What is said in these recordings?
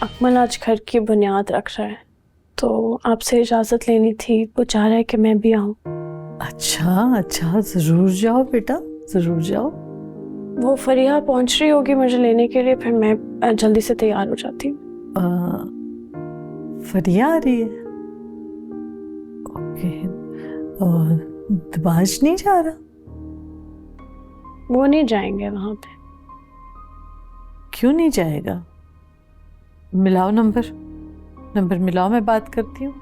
अकमल आज घर की बुनियाद रख रहा है, तो आपसे इजाज़त लेनी थी। वो चाह रहा है कि मैं भी आऊँ। अच्छा अच्छा, जरूर जाओ बेटा, जरूर जाओ। वो फरिया पहुंच रही होगी मुझे लेने के लिए, फिर मैं जल्दी से तैयार हो जाती हूँ। फरिया आ रही है? ओके। और दबाज नहीं जा रहा? वो नहीं जाएंगे वहां पे। क्यों नहीं जाएगा? मिलाओ नंबर, नंबर मिलाओ, मैं बात करती हूँ।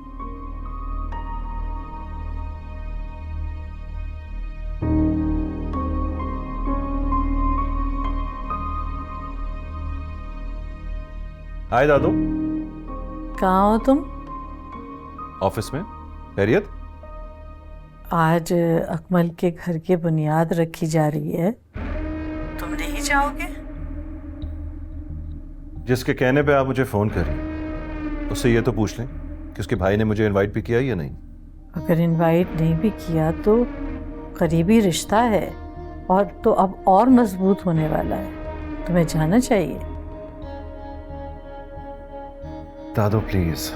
हाय दादू। कहाँ हो तुम? ऑफिस में। खैरियत? आज अकमल के घर की बुनियाद रखी जा रही है, तुम नहीं जाओगे? जिसके कहने पे आप मुझे फोन कर रही हैं, उससे ये तो पूछ लें कि उसके भाई ने मुझे इनवाइट भी किया या नहीं। अगर इनवाइट नहीं भी किया तो करीबी रिश्ता है, और तो अब और मजबूत होने वाला है, तुम्हें जाना चाहिए। दादू प्लीज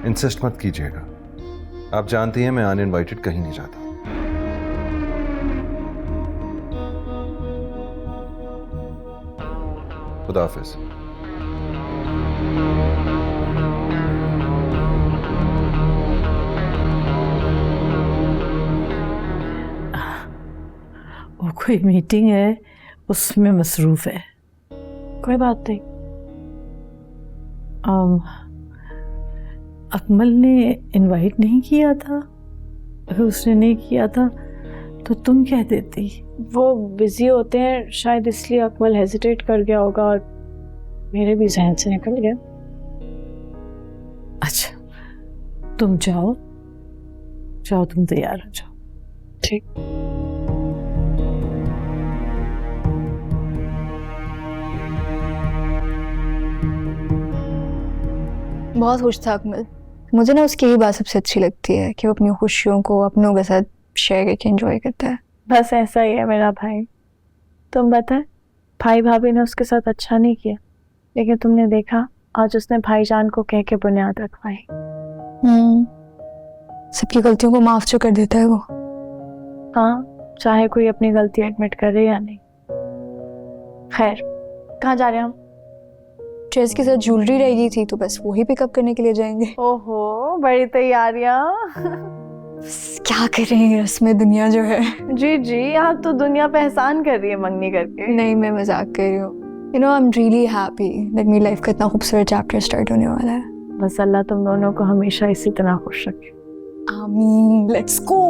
इंसिस्ट मत कीजिएगा, आप जानती हैं मैं अनइनवाइटेड कहीं नहीं जाता। खुदा हाफिज। वो कोई मीटिंग है, उसमें मसरूफ है। कोई बात नहीं। अकमल ने इनवाइट नहीं किया था। अगर उसने नहीं किया था तो तुम कह देती। वो बिजी होते हैं शायद, इसलिए अकमल हेजिटेट कर गया होगा और मेरे भी जहन से निकल गया। अच्छा, तुम जाओ जाओ, तुम तैयार हो जाओ। ठीक। बहुत खुश था अकमल। मुझे ना उसकी यही बात सबसे अच्छी लगती है कि वो अपनी खुशियों को अपनों के साथ शेयर करके एंजॉय करता है। बस ऐसा ही है मेरा भाई। तुम बता, भाई भाभी ने उसके साथ अच्छा नहीं किया, लेकिन तुमने देखा आज उसने भाईजान को कह के बुनियाद रखवाई। सबकी गलतियों को माफ जो कर देता है वो। हाँ, चाहे कोई अपनी गलती एडमिट करे या नहीं। खैर, कहाँ जा रहे हैं हम? ड्रेस के साथ ज्वेलरी रह गई थी तो बस वही पिकअप करने के लिए जाएंगे। ओहो, बड़ी तैयारियां। क्या करें, रस्में दुनिया जो है। जी जी, आप तो दुनिया पे एहसान कर रही है मंगनी करके। नहीं, मैं मजाक कर रही हूँ। You know, I am really happy that मेरी लाइफ का इतना खूबसूरत चैप्टर स्टार्ट होने वाला है। बस अल्लाह तुम दोनों को हमेशा इसी तरह खुश रखे। आमीन, लेट्स गो।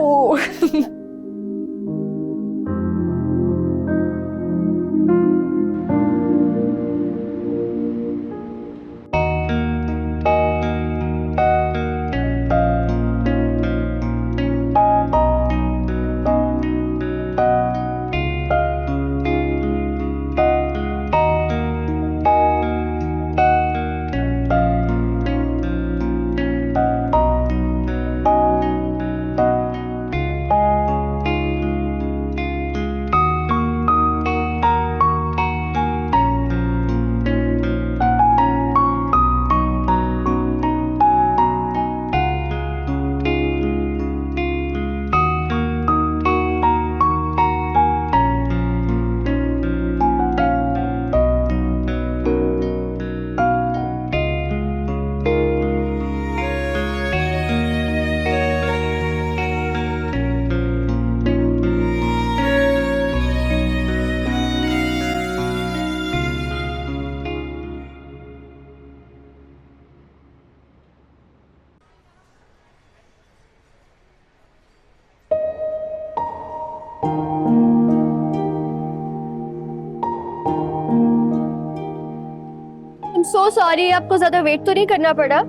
सो सॉरी, आपको ज्यादा वेट तो नहीं करना पड़ा।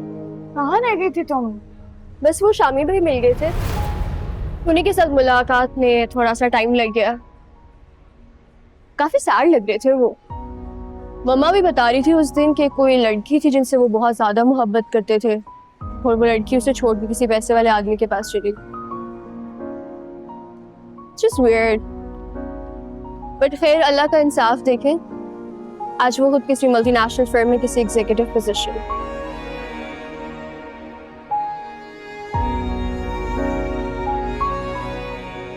कहाँ रह गई थी तुम? बस वो शामी भाई मिल गए थे, उन्हीं के साथ मुलाकात में थोड़ा सा टाइम लग गया। काफी सैड लग रहे थे वो। मम्मा भी बता रही थी उस दिन कि कोई लड़की थी जिनसे वो बहुत ज्यादा मोहब्बत करते थे, और वो लड़की उसे छोड़ के किसी पैसे वाले आदमी के पास चली। Just weird। बट खैर, अल्लाह का इंसाफ देखें, आज वो खुद किसी मल्टीनेशनल फर्म में किसी executive position.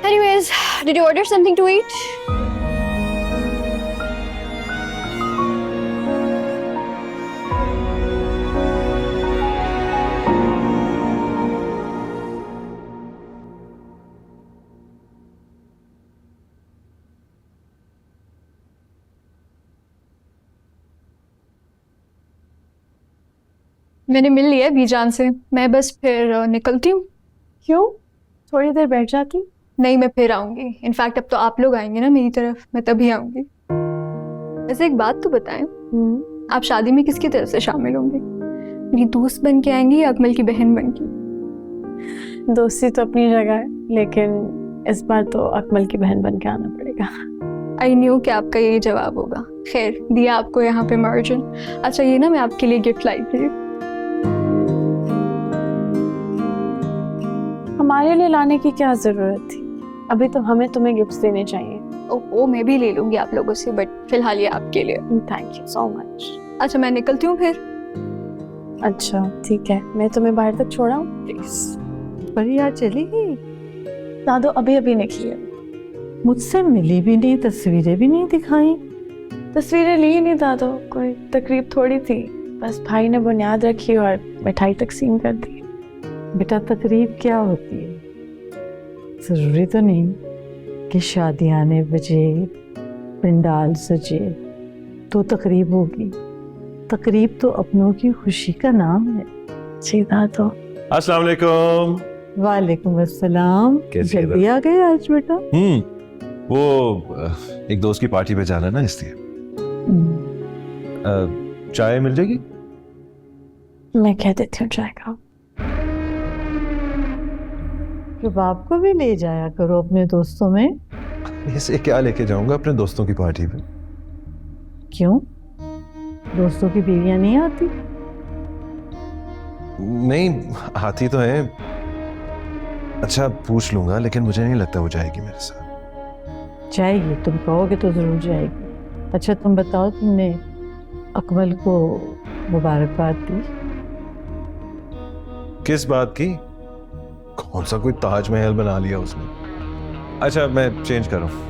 Anyways, did you order something to eat? मैंने मिल लिया है बीजान से, मैं बस फिर निकलती हूँ। क्यों? थोड़ी देर बैठ जाती। नहीं, मैं फिर आऊंगी। इनफैक्ट अब तो आप लोग आएंगे ना मेरी तरफ, मैं तभी आऊंगी। वैसे एक बात तो बताएं, आप शादी में किसकी तरफ से शामिल होंगे? मेरी दोस्त बन के आएंगी या अकमल की बहन बन के? दोस्ती तो अपनी जगह है, लेकिन इस बार तो अकमल की बहन बन के आना पड़ेगा। आई न्यू कि आपका यही जवाब होगा। खैर, दिया आपको यहाँ पे मार्जिन। अच्छा, ये ना मैं आपके लिए गिफ्ट लाई थी। हमारे लिए लाने की क्या जरूरत थी? अभी तो हमें तुम्हें गिफ्ट्स देने चाहिए। ओ, मैं भी ले लूंगी आप लोगों से, बट फिलहाल ये आपके लिए। Thank you so much. अच्छा, मैं निकलती हूँ फिर। अच्छा ठीक है, मैं तुम्हें बाहर तक छोड़ा हूँ प्लीज। परिया चली गई? दादू अभी अभी निकली है। मुझसे मिली भी नहीं, तस्वीरें भी नहीं दिखाई। तस्वीरें ली नहीं दादू, कोई तकरीब थोड़ी थी, बस भाई ने बुनियाद रखी और मिठाई तकसीम कर दी। बेटा, तकरीब क्या होती है? ज़रूरी तो नहीं कि शादियाने बजे, पंडाल सजे तो तकरीब होगी। तकरीब तो अपनों की खुशी का नाम है। जी दादू। अस्सलाम वालेकुम। वालेकुम अस्सलाम। कैसी है जल्दी आ गए आज बेटा? वो एक दोस्त की पार्टी पे जाना ना, इसलिए। चाय मिल जाएगी? मैं कह देती हूँ चाय का। तो बाप को भी ले जाया करो अपने दोस्तों में। इसे क्या लेके जाऊंगा अपने दोस्तों की पार्टी पे? क्यों? दोस्तों की बीवियां नहीं आती? नहीं, आती तो है। अच्छा, पूछ लूंगा, लेकिन मुझे नहीं लगता वो जाएगी मेरे साथ। जाएगी, तुम कहोगे तो जरूर जाएगी। अच्छा तुम बताओ, तुमने अकमल को मुबारकबाद दी? किस बात की? कौन सा कोई ताजमहल बना लिया उसने? अच्छा, मैं चेंज कर रहा हूं।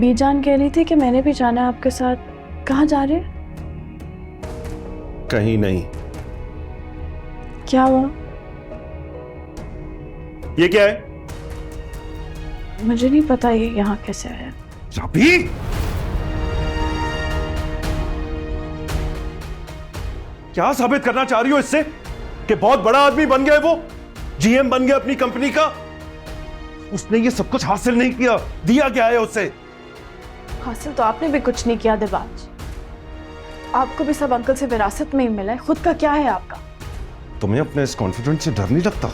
बीजान कह रही थी कि मैंने भी जाना है आपके साथ। कहाँ जा रहे? कहीं नहीं। क्या हुआ? ये क्या है? मुझे नहीं पता ये यहाँ कैसे आया। चाबी? क्या साबित करना चाह रही हो इससे कि बहुत बड़ा आदमी बन गया है वो? जीएम बन गया अपनी कंपनी का? उसने ये सब कुछ हासिल नहीं किया, दिया क्या है उससे? हासिल तो आपने भी कुछ नहीं किया दिलबाज। आपको भी सब अंकल से विरासत में ही मिला है, खुद का क्या है आपका? तुम्हें अपने इस कॉन्फिडेंस से डर नहीं लगता?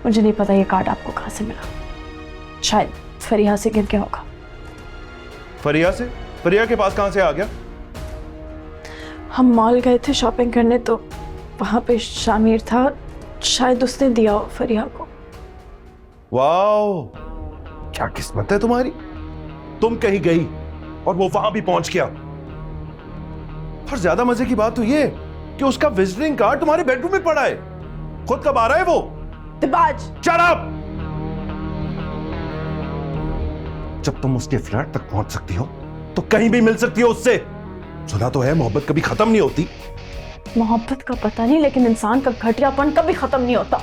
मुझे नहीं पता ये कार्ड आपको कहाँ से मिला, शायद फरिया से गिर गया होगा। फरिया से? फरिया के पास कहाँ से आ गया? हम मॉल गए थे शॉपिंग करने, तो वहां पे शामिर था, शायद उसने दिया हो फरिया को। वाह, क्या किस्मत है तुम्हारी। तुम कहीं गई और वो वहां भी पहुंच गया। और ज्यादा मजे की बात तो ये कि उसका विजिटिंग कार्ड तुम्हारे बेडरूम में पड़ा है। खुद कब आ रहा है वो? दिलबाज! Shut up! जब तुम उसके फ्लैट तक पहुंच सकती हो तो कहीं भी मिल सकती हो उससे। सुना तो है मोहब्बत कभी खत्म नहीं होती। मोहब्बत का पता नहीं, लेकिन इंसान का घटियापन कभी खत्म नहीं होता।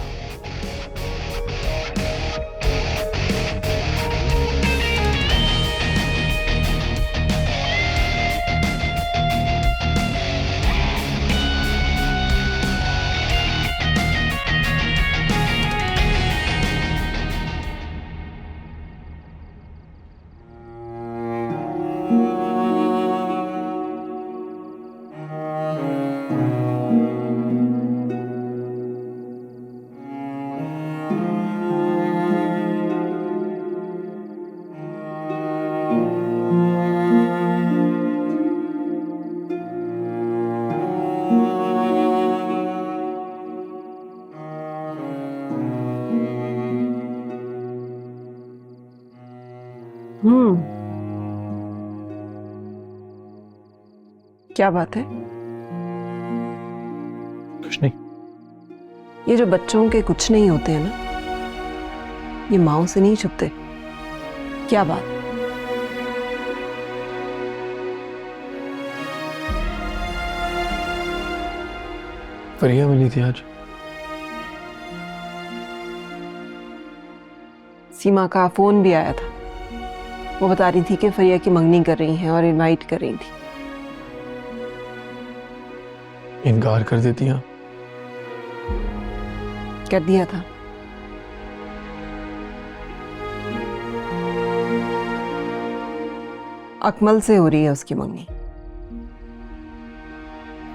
क्या बात है? कुछ नहीं। ये जो बच्चों के कुछ नहीं होते हैं ना, ये माओ से नहीं छुपते। क्या बात? फरिया मिली थी आज। सीमा का फोन भी आया था। वो बता रही थी कि फरिया की मंगनी कर रही हैं और इनवाइट कर रही थी। इनकार कर देती हैं। कर दिया था। अकमल से हो रही है उसकी मंगनी।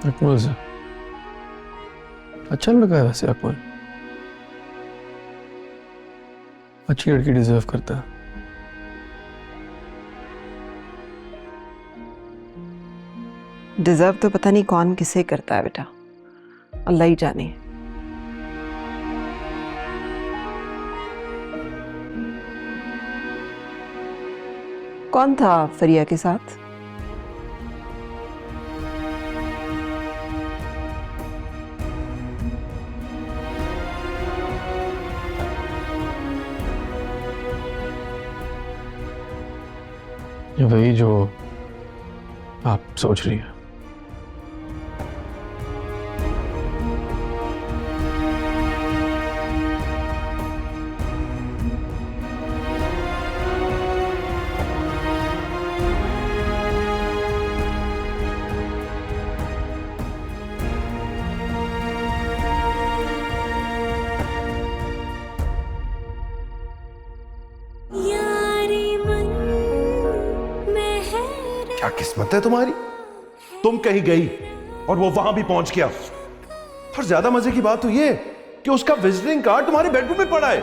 अकमल से? अच्छा लड़का है वैसे अकमल, अच्छी लड़की डिजर्व करता है। डिजर्व तो पता नहीं कौन किसे करता है बेटा, अल्लाह ही जाने। कौन था फरिया के साथ? ये वही जो आप सोच रही हैं। क्या किस्मत है तुम्हारी, तुम कहीं गई और वो वहां भी पहुंच गया। और ज्यादा मजे की बात तो ये कि उसका विजिटिंग कार्ड तुम्हारे बेडरूम में पड़ा है।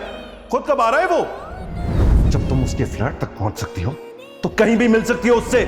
खुद कब आ रहा है वो? जब तुम उसके फ्लैट तक पहुंच सकती हो तो कहीं भी मिल सकती हो उससे।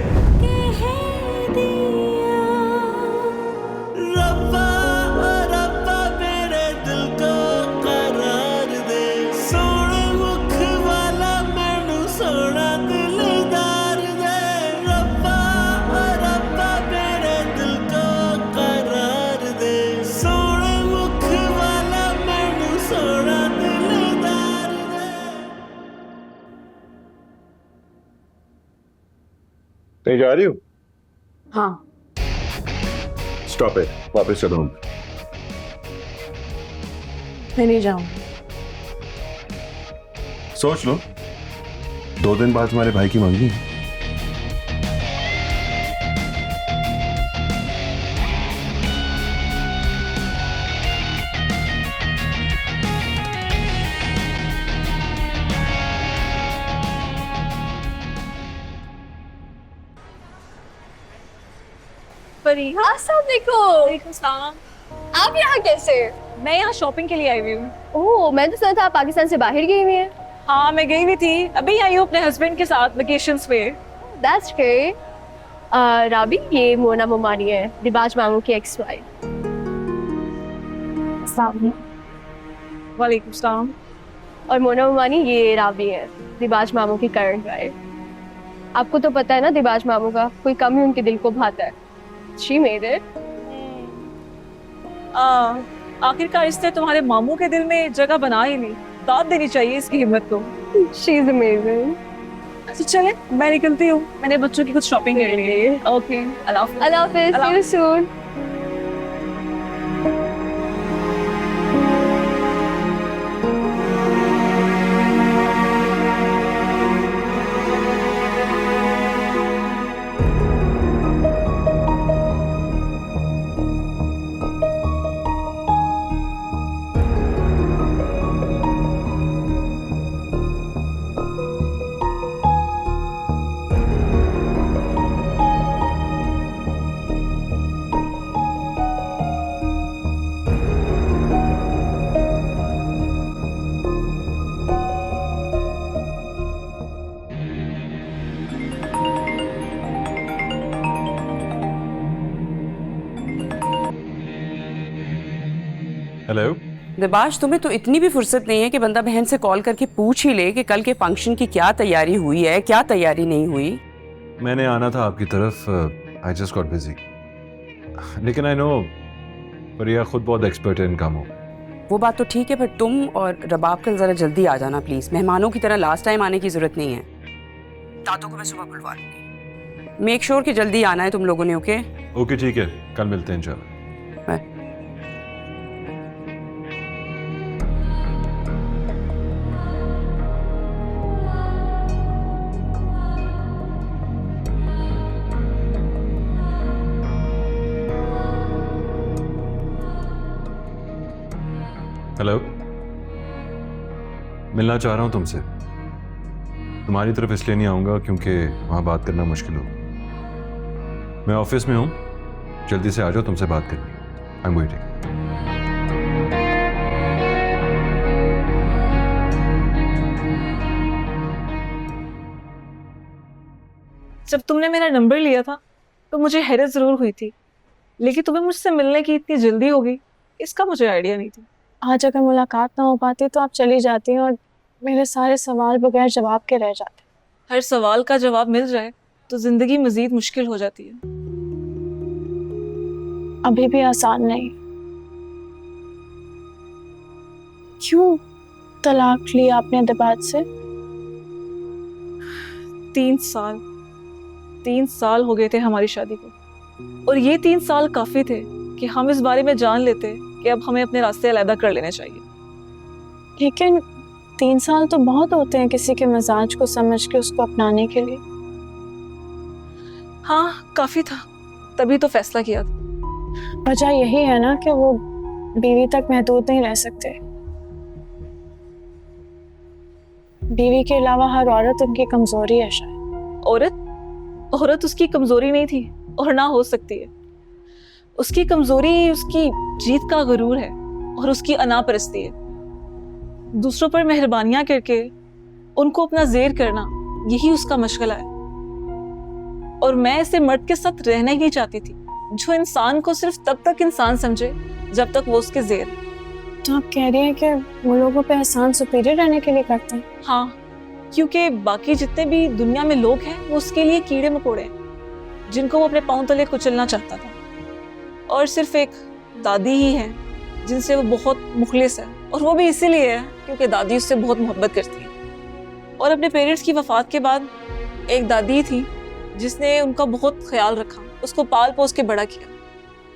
कहीं जा रही हो? हाँ। स्टॉप इट, वापस चलो। मैं नहीं जाऊँ। सोच लो, 2 दिन बाद तुम्हारे भाई की मंगनी है। फरीहा, अस्सलाम वालेकुम। आप यहाँ कैसे? मैं यहाँ शॉपिंग के लिए आई हुई हूँ। ओह, मैं तो सुना था आप पाकिस्तान से बाहर गई हुई हैं। हाँ, मैं गई हुई थी, अभी आई हूँ अपने हस्बैंड के साथ वेकेशंस पे। That's great. राबी, ये मोना मोमानी है, दिबाज मामू की एक्स वाइफ। वालेकुम सलाम। और मोना मोमानी ये राबी है, दिबाज मामू की करंट वाइफ। आपको तो पता है ना दिबाज मामू का कोई कम ही उनके दिल को भाता है। She made it. आखिरकार इसने तुम्हारे मामू के दिल में जगह बना ही ली। दाद देनी चाहिए इसकी हिम्मत को। She's amazing. अच्छा चले, मैं निकलती हूँ, मैंने बच्चों की कुछ शॉपिंग करनी है। ओके, अल्लाह हाफ़िज़। अल्लाह हाफ़िज़, see you soon. हेलो। दिबाश, तुम्हें तो इतनी भी फुर्सत नहीं है कि बंदा बहन से कॉल करके पूछ ही ले कि कल के फंक्शन की क्या तैयारी हुई है, क्या तैयारी नहीं हुई। मैंने आना था आपकी तरफ, आई जस्ट गॉट बिजी। लेकिन आई नो प्रिया खुद बहुत एक्सपर्ट है इन कामों। वो बात तो ठीक है, पर तुम और रबाब कल जरा जल्दी आ जाना प्लीज। मेहमानों की तरह लास्ट टाइम आने की जरूरत नहीं है। दादों को मैं सुबह बुलवा लूंगी। मेक श्योर कि जल्दी आना है तुम लोगों ने। ओके ओके ठीक है, कल मिलते हैं इंशाल्लाह। बाय। हेलो, मिलना चाह रहा हूं तुमसे। तुम्हारी तरफ इसलिए नहीं आऊंगा क्योंकि वहां बात करना मुश्किल हो। मैं ऑफिस में हूं, जल्दी से आ जाओ, तुमसे बात करनी है। I am waiting. जब तुमने मेरा नंबर लिया था तो मुझे हैरत जरूर हुई थी, लेकिन तुम्हें मुझसे मिलने की इतनी जल्दी होगी इसका मुझे आइडिया नहीं थी। आज अगर मुलाकात ना हो पाती तो आप चली जाती और मेरे सारे सवाल बगैर जवाब के रह जाते। हर सवाल का जवाब मिल जाए तो जिंदगी मजीद मुश्किल हो जाती है। अभी भी आसान नहीं। क्यों तलाक लिया आपने दिबाज से? 3 साल हो गए थे हमारी शादी को, और ये 3 साल काफी थे कि हम इस बारे में जान लेते कि अब हमें अपने रास्ते अलग कर लेने चाहिए। लेकिन 3 साल तो बहुत होते हैं किसी के मिजाज को समझ के उसको अपनाने के लिए। हाँ काफी था, तभी तो फैसला किया था। वजह यही है ना कि वो बीवी तक महदूद नहीं रह सकते। बीवी के अलावा हर औरत उनकी कमजोरी है शायद। औरत उसकी कमजोरी नहीं थी और ना हो सकती है। उसकी कमजोरी उसकी जीत का गुरूर है और उसकी अनापरस्ती है। दूसरों पर मेहरबानियां करके उनको अपना जेर करना, यही उसका मशगला है। और मैं ऐसे मर्द के साथ रहना ही नहीं चाहती थी जो इंसान को सिर्फ तब तक इंसान समझे जब तक वो उसके जेर है। तो आप कह रही हैं कि वो लोगों पे एहसान सुपीरियर रहने के लिए करते हैं? हाँ, क्योंकि बाकी जितने भी दुनिया में लोग हैं वो उसके लिए कीड़े मकोड़े हैं जिनको वो अपने पांव तले कुचलना चाहता था। और सिर्फ एक दादी ही है जिनसे वो बहुत मुखलिस है, और वो भी इसीलिए है क्योंकि दादी उससे बहुत मोहब्बत करती है। और अपने पेरेंट्स की वफात के बाद एक दादी थी जिसने उनका बहुत ख्याल रखा, उसको पाल पोस के बड़ा किया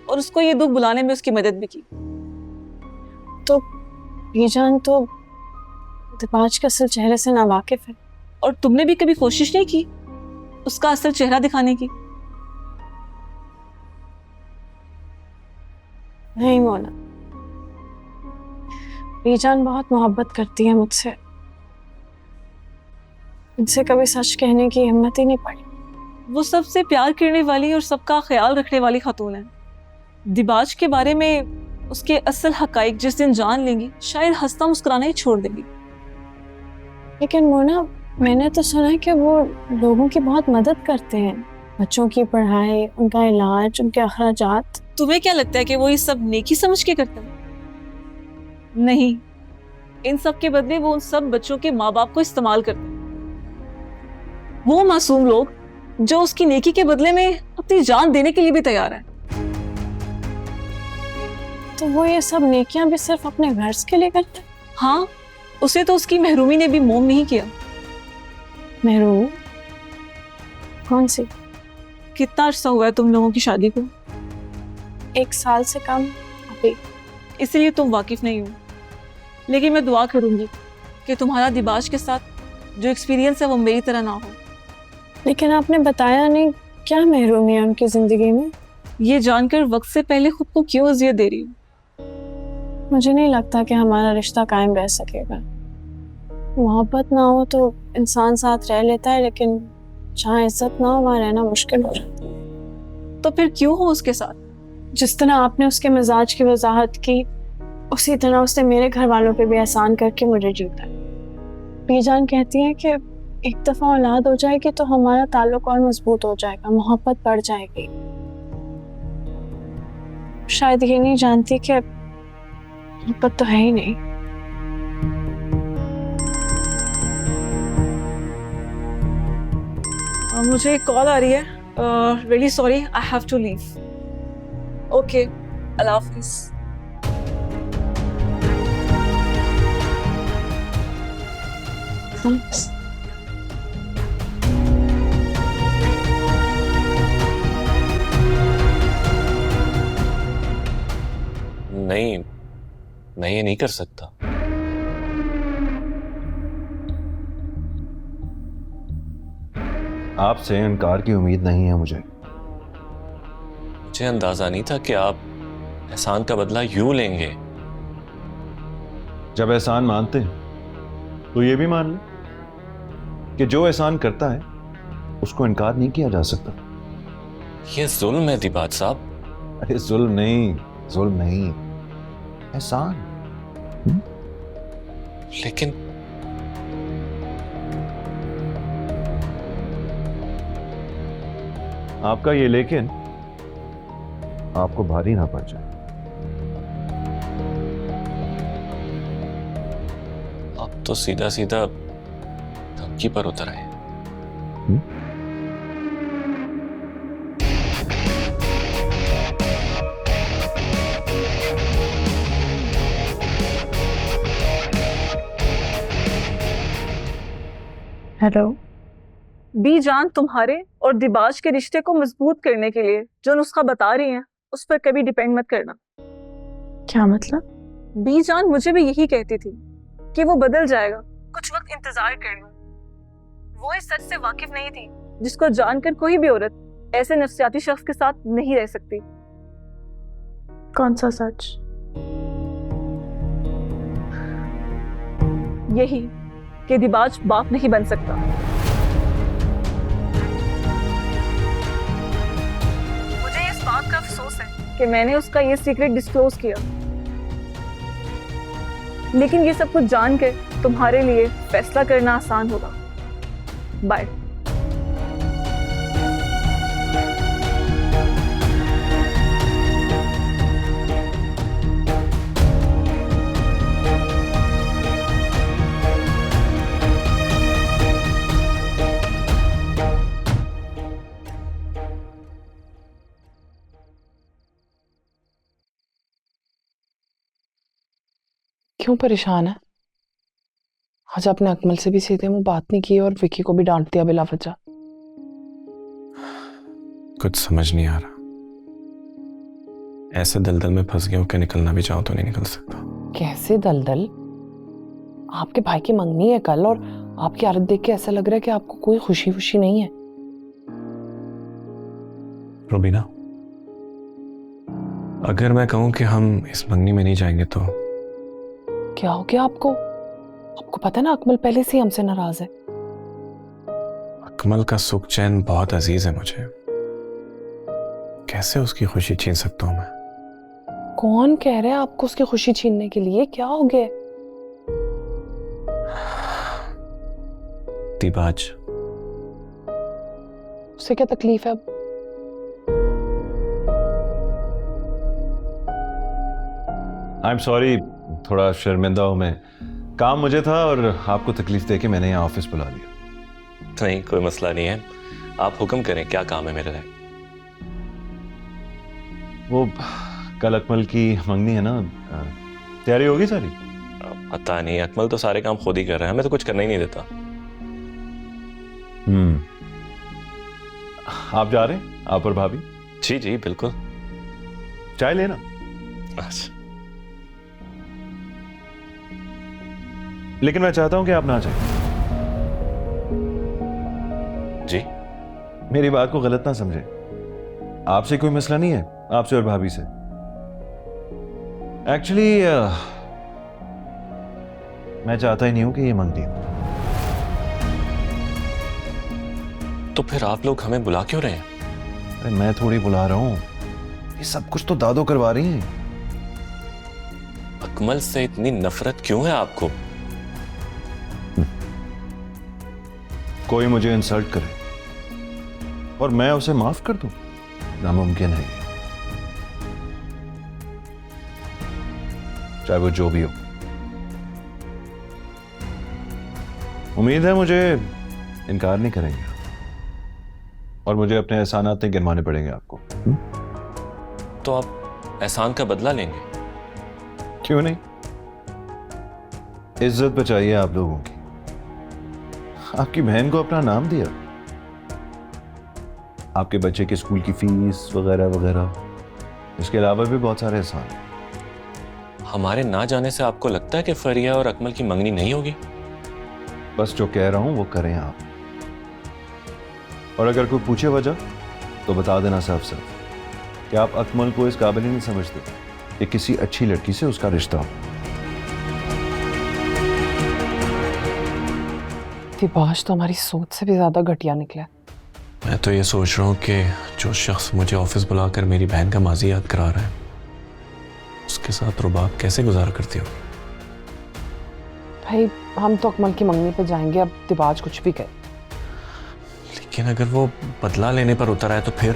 और उसको ये दुख बुलाने में उसकी मदद भी की। तो बीजान तो दिबाज के असल चेहरे से नावाकिफ है। और तुमने भी कभी कोशिश नहीं की उसका असल चेहरा दिखाने की? नहीं मोना, बीजान बहुत मोहब्बत करती है मुझसे। इनसे कभी सच कहने की हिम्मत ही नहीं पड़ी। वो सबसे प्यार करने वाली और सबका ख्याल रखने वाली खातून है। दिबाज के बारे में उसके असल हकाइक जिस दिन जान लेंगी शायद हंसता मुस्कुराना ही छोड़ देंगी। लेकिन मोना, मैंने तो सुना है कि वो लोगों की बहुत मदद करते हैं, बच्चों की पढ़ाई, उनका इलाज, उनके अखराजात। तुम्हें क्या लगता है कि वो ये सब नेकी समझ के करते हैं? नहीं, इन सब के बदले वो उन सब बच्चों के माँ बाप को इस्तेमाल करते हैं। वो मासूम लोग जो उसकी नेकी के बदले में अपनी जान देने के लिए भी तैयार है। तो वो ये सब नेकियां भी सिर्फ अपने गर्ज के लिए करते हैं? हाँ, उसे तो उसकी महरूमी ने भी मोम नहीं किया। महरूम? कौन सी? कितना अर्सा हुआ है तुम लोगों की शादी को? 1 साल से कम अभी। इसलिए तुम वाकिफ नहीं हो। लेकिन मैं दुआ करूंगी कि तुम्हारा दिबाज के साथ जो एक्सपीरियंस है वो मेरी तरह ना हो। लेकिन आपने बताया नहीं क्या महरूमी है उनकी जिंदगी में? ये जानकर वक्त से पहले खुद को क्यों अजियत दे रही हूँ? मुझे नहीं लगता कि हमारा रिश्ता कायम रह सकेगा। मोहब्बत ना हो तो इंसान साथ रह लेता है, लेकिन जहाँ इज्जत ना हो वहाँ रहना मुश्किल हो जाता है। तो फिर क्यों हो उसके साथ? जिस तरह आपने उसके मिजाज की वजाहत की, उसी तरह उसने मेरे घर वालों पे भी एहसान करके मुझे जीता। बीजान कहती है कि एक दफा औलाद हो जाएगी तो हमारा ताल्लुक और मजबूत हो जाएगा, मोहब्बत बढ़ जाएगी। शायद ये नहीं जानती कि मोहब्बत तो है ही नहीं। मुझे एक कॉल आ रही है। Really sorry, I have to leave. Okay, अल्लाह हाफिज। नहीं, मैं ये नहीं कर सकता। आपसे इनकार की उम्मीद नहीं है मुझे। मुझे अंदाजा नहीं था कि आप एहसान का बदला यूं लेंगे। जब एहसान मानते हैं तो ये भी मान लें कि जो एहसान करता है उसको इनकार नहीं किया जा सकता। ये जुल्म है दिबाज साहब। अरे जुल्म नहीं, एहसान। लेकिन आपका ये लेकिन आपको भारी ना पड़ जाए। आप तो सीधा सीधा धमकी पर उतर आए। हेलो। बी जान तुम्हारे और दिबाज के रिश्ते को मजबूत करने के लिए जो नुस्खा बता रही हैं उस पर कभी डिपेंड मत करना। क्या मतलब? बी जान मुझे भी यही कहती थी कि वो बदल जाएगा, कुछ वक्त इंतजार कर लो। वो इस सच से वाकिफ नहीं थी जिसको जानकर कोई भी औरत ऐसे नफसियाती शख्स के साथ नहीं रह सकती। कौन सा सच? यही कि दिबाज बाप नहीं बन सकता। मुझे इस बात का अफसोस है कि मैंने उसका ये सीक्रेट डिस्क्लोज किया, लेकिन ये सब कुछ जानकर तुम्हारे लिए फैसला करना आसान होगा। बाय। क्यों परेशान है? आज आपने अकमल से भी सीधे मुंह बात नहीं की और विकी को भी डांट दिया बिला वजह। कुछ समझ नहीं आ रहा। ऐसे दलदल में फंस गया हूं कि निकलना भी चाहूं तो नहीं निकल सकता। कैसे दलदल? आपके भाई की मंगनी है कल और आपकी हालत देख के ऐसा लग रहा है कि आपको कोई खुशी नहीं है। रुबीना, अगर मैं कहूं कि हम इस मंगनी में नहीं जाएंगे तो क्या हो गया आपको? आपको पता है ना अकमल पहले से ही हमसे नाराज है। अकमल का सुख चैन बहुत अजीज है मुझे। कैसे उसकी खुशी छीन सकता हूं मैं? कौन कह रहा है आपको उसकी खुशी छीनने के लिए? क्या हो गया? दिबाज। उससे क्या तकलीफ है अब? आई एम सॉरी, थोड़ा शर्मिंदा हूं मैं। काम मुझे था और आपको तकलीफ देके मैंने यहाँ ऑफिस बुला लिया। नहीं, कोई मसला नहीं है, आप हुक्म करें, क्या काम है मेरे लिए? वो कल अकमल की मंगनी है ना, तैयारी होगी सारी? पता नहीं, अकमल तो सारे काम खुद ही कर रहा है, हमें तो कुछ करना ही नहीं देता। आप जा रहे हैं, आप और भाभी? जी जी बिल्कुल। चाय लेना? अच्छा। लेकिन मैं चाहता हूं कि आप ना जाएं। जी? मेरी बात को गलत ना समझे। आपसे कोई मसला नहीं है, आपसे और भाभी से। एक्चुअली मैं चाहता ही नहीं हूं कि ये मंगनी हो। तो फिर आप लोग हमें बुला क्यों रहे हैं? अरे मैं थोड़ी बुला रहा हूं, ये सब कुछ तो दादो करवा रही हैं। अकमल से इतनी नफरत क्यों है आपको? कोई मुझे इंसल्ट करे और मैं उसे माफ कर दूं, नामुमकिन है। चाहे वो जो भी हो। उम्मीद है मुझे इनकार नहीं करेंगे और मुझे अपने एहसानात नहीं गिनवाने पड़ेंगे आपको। तो आप एहसान का बदला लेंगे? क्यों नहीं? इज्जत बचाइए आप लोगों की। आपकी बहन को अपना नाम दिया, आपके बच्चे के स्कूल की फीस वगैरह वगैरह, इसके अलावा भी बहुत सारे एहसान। हमारे ना जाने से आपको लगता है कि फरिया और अकमल की मंगनी नहीं होगी? बस जो कह रहा हूं वो करें आप, और अगर कोई पूछे वजह तो बता देना साफ साफ कि आप अकमल को इस काबिल ही नहीं समझते कि किसी अच्छी लड़की से उसका रिश्ता हो। दिबाश तो हमारी सोच से भी ज्यादा घटिया निकला। मैं तो ये सोच रहा हूँ कि जो शख्स मुझे ऑफिस बुलाकर मेरी बहन का माजी याद करा रहा है, उसके साथ रुबाब कैसे गुजारा करती हो? भाई हम तो अकमल की मंगनी पे जाएंगे, अब दिबाज कुछ भी कहे। लेकिन अगर वो बदला लेने पर उतर आए तो फिर?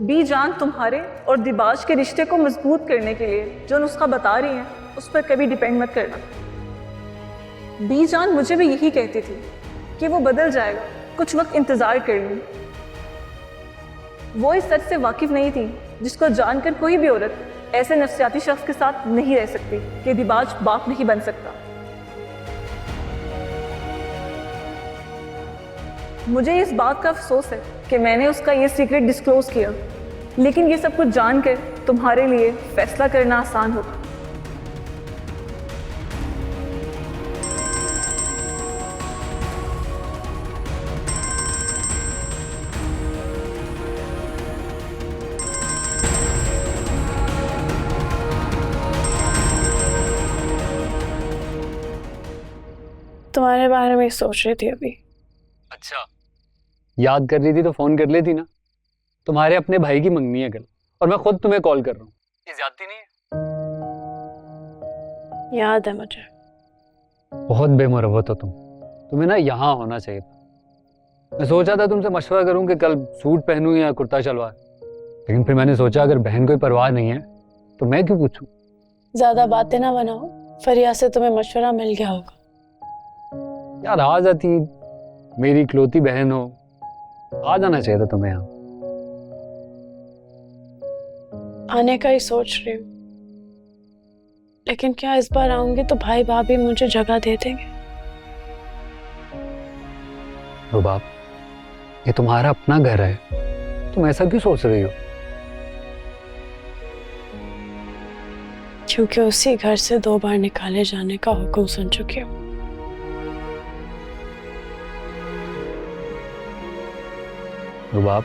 बी जान तुम्हारे और दिबाज के रिश्ते को मजबूत करने के लिए जो नुस्खा बता रही हैं उस पर कभी डिपेंड मत करना। बी जान मुझे भी यही कहती थी कि वो बदल जाएगा, कुछ वक्त इंतज़ार कर लूँ। वो इस सच से वाकिफ नहीं थी जिसको जानकर कोई भी औरत ऐसे नफसियाती शख्स के साथ नहीं रह सकती कि दिबाज बाप नहीं बन सकता। मुझे इस बात का अफसोस है कि मैंने उसका ये सीक्रेट डिस्क्लोज किया, लेकिन ये सब कुछ जानकर तुम्हारे लिए फैसला करना आसान होगा। तुम्हारे बारे में सोच रही थी अभी। अच्छा, याद कर रही थी तो फोन कर लेती ना। तुम्हारे अपने भाई की मंगनी है कल और मैं खुद तुम्हें कॉल कर रहा हूँ। ये ज्यादती नहीं है? याद है मुझे। बहुत बेमुरवत हो तुम। तुम्हें ना यहाँ होना चाहिए था। मैं सोचा था तुमसे मशवरा करूँ कि कल सूट पहनूं या कुर्ता शलवार, लेकिन फिर मैंने सोचा अगर बहन को परवाह नहीं है तो मैं क्यों पूछूं। ज्यादा बातें ना बनाओ, फरिया से तुम्हें मशवरा मिल गया होगा। यार आ जाती, मेरी इकलौती बहन हो, आ जाना चाहिए था तुम्हें यहाँ। आने का ही सोच रही हूँ, लेकिन क्या इस बार आऊंगी तो भाई भाभी मुझे जगह दे देंगे? रुबाब, ये तुम्हारा अपना घर है, तुम ऐसा क्यों सोच रही हो? क्योंकि उसी घर से 2 बार निकाले जाने का हुक्म सुन चुकी हूँ। रुबाब,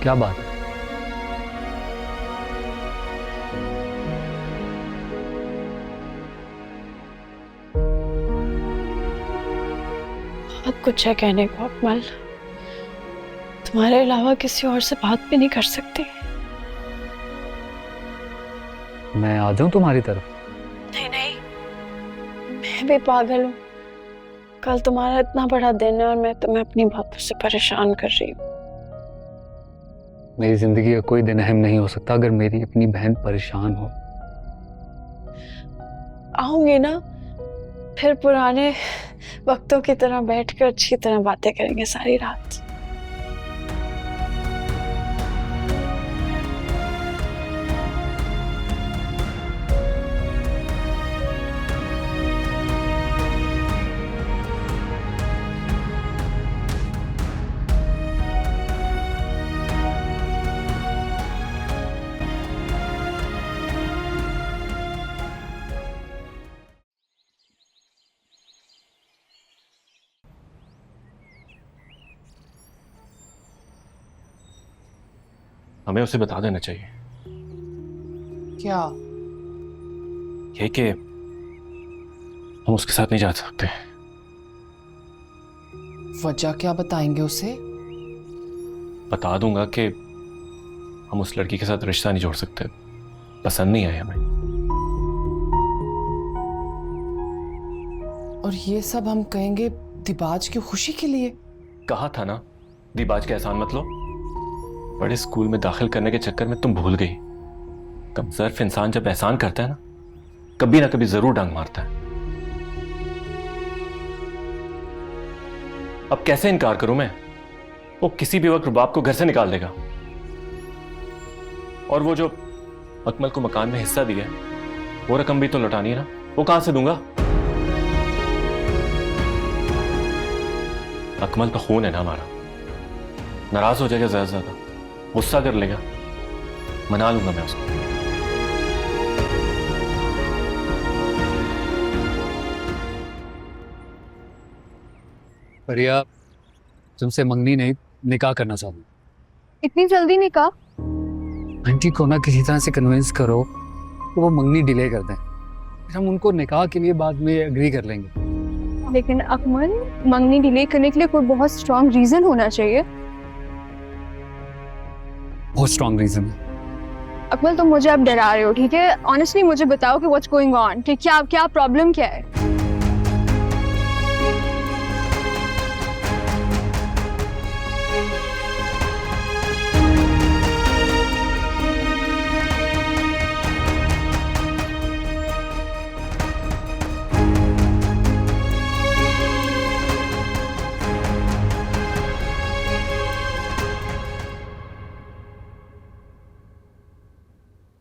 क्या बात है? बहुत कुछ है कहने को अकमल, तुम्हारे अलावा किसी और से बात भी नहीं कर सकती। मैं आ जाऊं तुम्हारी तरफ? नहीं नहीं, मैं भी पागल हूँ। कल तुम्हारा इतना बड़ा दिन है और मैं तुम्हें अपनी बातों से परेशान कर रही हूँ। मेरी जिंदगी का कोई दिन अहम नहीं हो सकता अगर मेरी अपनी बहन परेशान हो। आऊंगी ना, फिर पुराने वक्तों की तरह बैठकर अच्छी तरह बातें करेंगे सारी रात। हमें उसे बता देना चाहिए। क्या? ये कि हम उसके साथ नहीं जा सकते। वजह क्या बताएंगे उसे? बता दूंगा कि हम उस लड़की के साथ रिश्ता नहीं जोड़ सकते, पसंद नहीं आई हमें। और ये सब हम कहेंगे दिबाज की खुशी के लिए? कहा था ना, दिबाज के एहसान मत लो। बड़े स्कूल में दाखिल करने के चक्कर में तुम भूल गई, कमजोर इंसान जब एहसान करता है ना, कभी ना कभी जरूर डांग मारता है। अब कैसे इनकार करूं मैं? वो किसी भी वक्त रुबाब को घर से निकाल देगा। और वो जो अकमल को मकान में हिस्सा दिया है, वो रकम भी तो लौटानी है ना, वो कहां से दूंगा? अकमल तो खून है ना हमारा, नाराज हो जाएगा, ज्यादा से ज्यादा गुस्सा कर लेगा, मना लूंगा मैं उसको। परिया, तुमसे मंगनी नहीं, निकाह करना चाहूँ। इतनी जल्दी निकाह? आंटी को ना किसी तरह से कन्विंस करो तो वो मंगनी डिले कर दें, फिर हम उनको निकाह के लिए बाद में एग्री कर लेंगे। लेकिन अकमल, मंगनी डिले करने के लिए कोई बहुत स्ट्रॉन्ग रीजन होना चाहिए। बहुत स्ट्रॉन्ग रीजन है। अकमल, तुम मुझे अब डरा रहे हो, ठीक है? ऑनेस्टली मुझे बताओ कि व्हाट्स गोइंग ऑन, कि क्या प्रॉब्लम क्या है?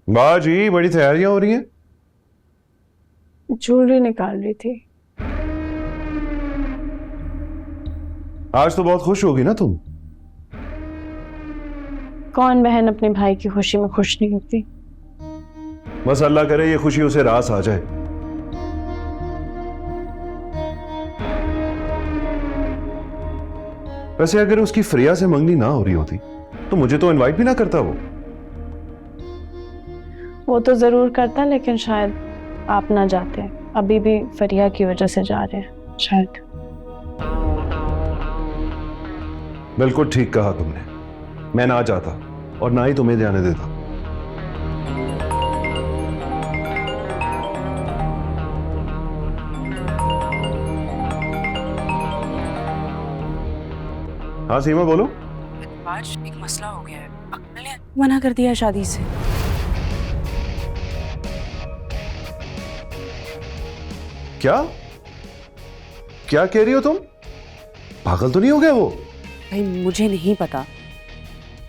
वाह जी, बड़ी तैयारियां हो रही हैं। ज्वेलरी निकाल रही थी। आज तो बहुत खुश होगी ना तुम? कौन बहन अपने भाई की खुशी में खुश नहीं होती? बस अल्लाह करे ये खुशी उसे रास आ जाए। वैसे अगर उसकी फ्रिया से मंगनी ना हो रही होती तो मुझे तो इनवाइट भी ना करता वो तो जरूर करता, लेकिन शायद आप ना जाते। अभी भी फरिया की वजह से जा रहे हैं शायद। बिल्कुल ठीक कहा तुमने, मैं ना जाता और ना ही तुम्हें जाने देता। हाँ सीमा बोलो। आज एक मसला हो गया है, अकमल ने मना कर दिया शादी से। क्या क्या कह रही हो तुम? पागल तो नहीं हो गया वो? भाई मुझे नहीं पता,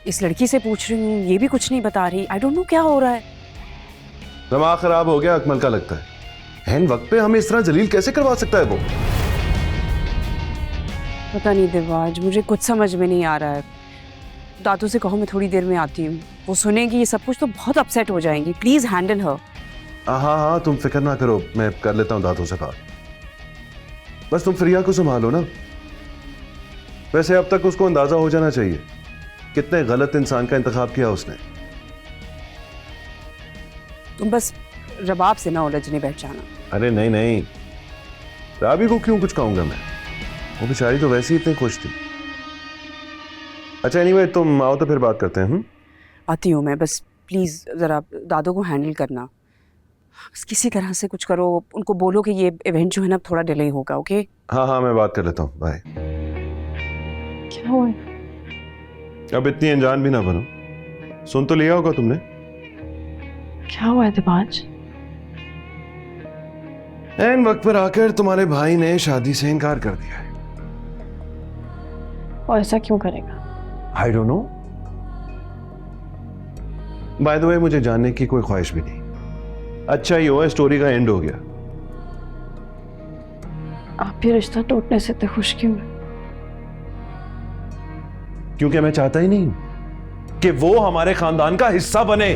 इस लड़की से पूछ रही हूँ, ये भी कुछ नहीं बता रही। आई डोंट नो क्या हो रहा है। दिमाग खराब हो गया अकमल का लगता है। एन वक्त पे हमें इस तरह जलील कैसे करवा सकता है वो? पता नहीं दिवाज, मुझे कुछ समझ में नहीं आ रहा है। दादू से कहो मैं थोड़ी देर में आती हूँ, वो सुनेगी ये सब कुछ तो बहुत अपसेट हो जाएंगी। प्लीज हैंडल हर। हाँ तुम फिक्र ना करो, मैं कर लेता हूँ दादू से बात। बस तुम फ्रिया को संभालो ना। वैसे अब तक उसको अंदाजा हो जाना चाहिए कितने गलत इंसान का इंतखाब किया उसने। तुम बस रबाब से ना उलझने बैठ जाना। अरे नहीं, राबी को क्यों कुछ कहूंगा मैं, वो बेचारी तो वैसे ही इतनी खुश थी। अच्छा एनीवे, तुम आओ तो फिर बात करते हैं। आती हूँ मैं, बस प्लीज जरा दादू को हैंडल करना, बस किसी तरह से कुछ करो। उनको बोलो कि ये इवेंट जो है ना थोड़ा डिले होगा। ओके? हाँ मैं बात कर लेता हूँ, बाय। क्या हुआ? अब इतनी अनजान भी ना बनो, सुन तो लिया होगा तुमने। क्या हुआ है दिबाज? एन वक्त पर आकर तुम्हारे भाई ने शादी से इनकार कर दिया है। और ऐसा क्यों करेगा? I don't know. By the way, मुझे जानने की कोई ख्वाहिश भी नहीं। अच्छा ही हुआ स्टोरी का एंड हो गया। आप ये रिश्ता टूटने से इतने खुश क्यों हैं? क्योंकि मैं चाहता ही नहीं कि वो हमारे खानदान का हिस्सा बने।